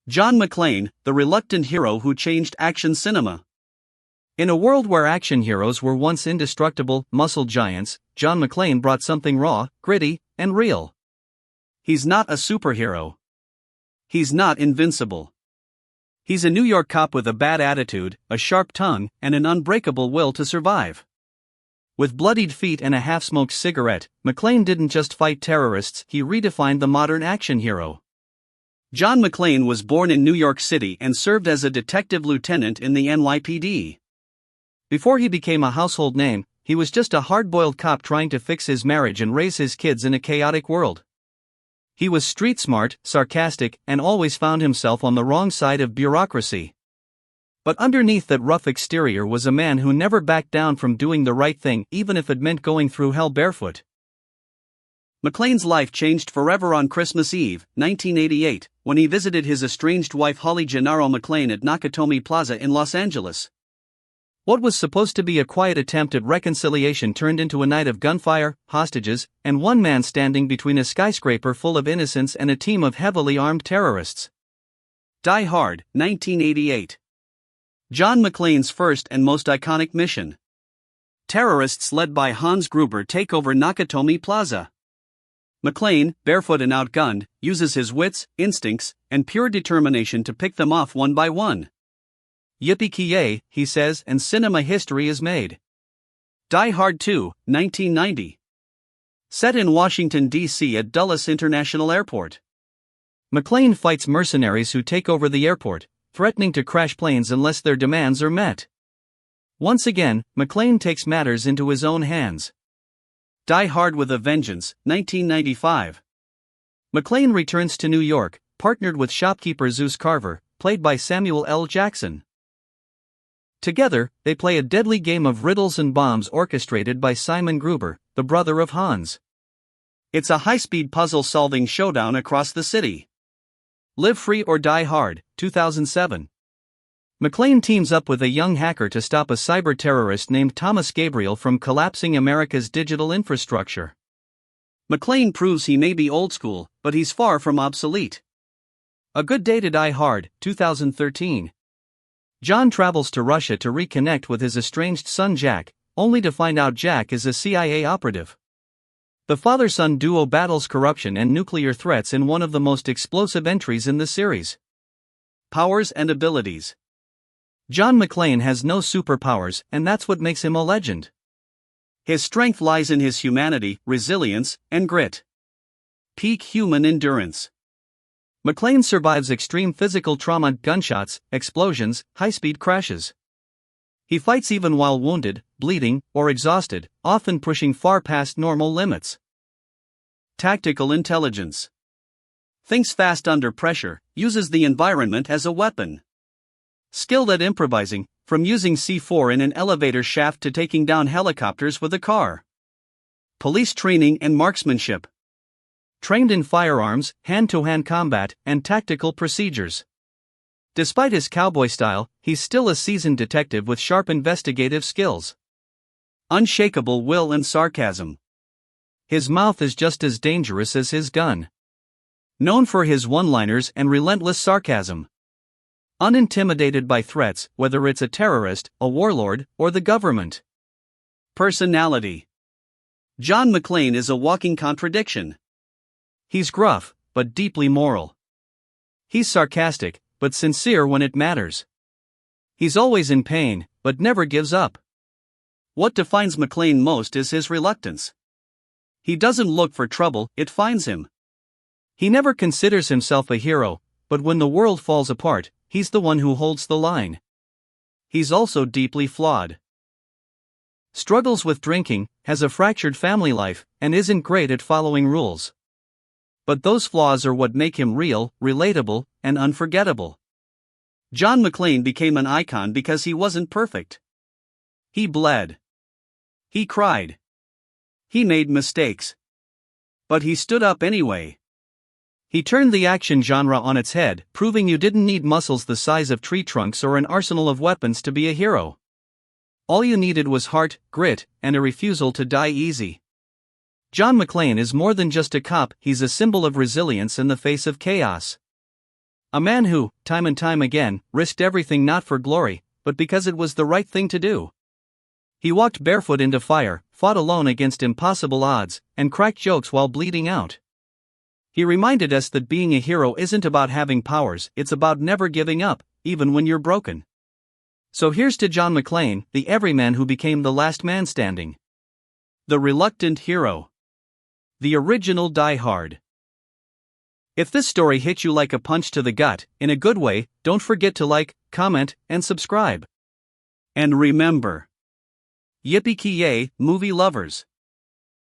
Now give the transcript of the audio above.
John McClane, the reluctant hero who changed action cinema. In a world where action heroes were once indestructible, muscle giants, John McClane brought something raw, gritty, and real. He's not a superhero. He's not invincible. He's a New York cop with a bad attitude, a sharp tongue, and an unbreakable will to survive. With bloodied feet and a half-smoked cigarette, McClane didn't just fight terrorists, he redefined the modern action hero. John McClane was born in New York City and served as a detective lieutenant in the NYPD. Before he became a household name, he was just a hard-boiled cop trying to fix his marriage and raise his kids in a chaotic world. He was street-smart, sarcastic, and always found himself on the wrong side of bureaucracy. But underneath that rough exterior was a man who never backed down from doing the right thing, even if it meant going through hell barefoot. McClane's life changed forever on Christmas Eve, 1988, when he visited his estranged wife Holly Gennaro McClane at Nakatomi Plaza in Los Angeles. What was supposed to be a quiet attempt at reconciliation turned into a night of gunfire, hostages, and one man standing between a skyscraper full of innocents and a team of heavily armed terrorists. Die Hard, 1988. John McClane's first and most iconic mission. Terrorists led by Hans Gruber take over Nakatomi Plaza. McClane, barefoot and outgunned, uses his wits, instincts, and pure determination to pick them off one by one. Yippee-ki-yay, he says, and cinema history is made. Die Hard 2, 1990. Set in Washington, D.C. at Dulles International Airport. McClane fights mercenaries who take over the airport, threatening to crash planes unless their demands are met. Once again, McClane takes matters into his own hands. Die Hard with a Vengeance, 1995. McClane returns to New York, partnered with shopkeeper Zeus Carver, played by Samuel L. Jackson. Together, they play a deadly game of riddles and bombs orchestrated by Simon Gruber, the brother of Hans. It's a high-speed puzzle-solving showdown across the city. Live Free or Die Hard, 2007. McClane teams up with a young hacker to stop a cyber-terrorist named Thomas Gabriel from collapsing America's digital infrastructure. McClane proves he may be old school, but he's far from obsolete. A Good Day to Die Hard, 2013. John travels to Russia to reconnect with his estranged son Jack, only to find out Jack is a CIA operative. The father-son duo battles corruption and nuclear threats in one of the most explosive entries in the series. Powers and abilities. John McClane has no superpowers, and that's what makes him a legend. His strength lies in his humanity, resilience, and grit. Peak human endurance. McClane survives extreme physical trauma, gunshots, explosions, high-speed crashes. He fights even while wounded, bleeding, or exhausted, often pushing far past normal limits. Tactical intelligence. Thinks fast under pressure, uses the environment as a weapon. Skilled at improvising, from using C4 in an elevator shaft to taking down helicopters with a car. Police training and marksmanship. Trained in firearms, hand-to-hand combat, and tactical procedures. Despite his cowboy style, he's still a seasoned detective with sharp investigative skills. Unshakable will and sarcasm. His mouth is just as dangerous as his gun. Known for his one-liners and relentless sarcasm. Unintimidated by threats, whether it's a terrorist, a warlord, or the government. Personality. John McClane is a walking contradiction. He's gruff, but deeply moral. He's sarcastic, but sincere when it matters. He's always in pain, but never gives up. What defines McClane most is his reluctance. He doesn't look for trouble, it finds him. He never considers himself a hero, but when the world falls apart, he's the one who holds the line. He's also deeply flawed. Struggles with drinking, has a fractured family life, and isn't great at following rules. But those flaws are what make him real, relatable, and unforgettable. John McClane became an icon because he wasn't perfect. He bled. He cried. He made mistakes. But he stood up anyway. He turned the action genre on its head, proving you didn't need muscles the size of tree trunks or an arsenal of weapons to be a hero. All you needed was heart, grit, and a refusal to die easy. John McClane is more than just a cop, he's a symbol of resilience in the face of chaos. A man who, time and time again, risked everything not for glory, but because it was the right thing to do. He walked barefoot into fire, fought alone against impossible odds, and cracked jokes while bleeding out. He reminded us that being a hero isn't about having powers, it's about never giving up, even when you're broken. So here's to John McClane, the everyman who became the last man standing. The reluctant hero. The original Die Hard. If this story hit you like a punch to the gut, in a good way, don't forget to like, comment, and subscribe. And remember, yippee-ki-yay, movie lovers.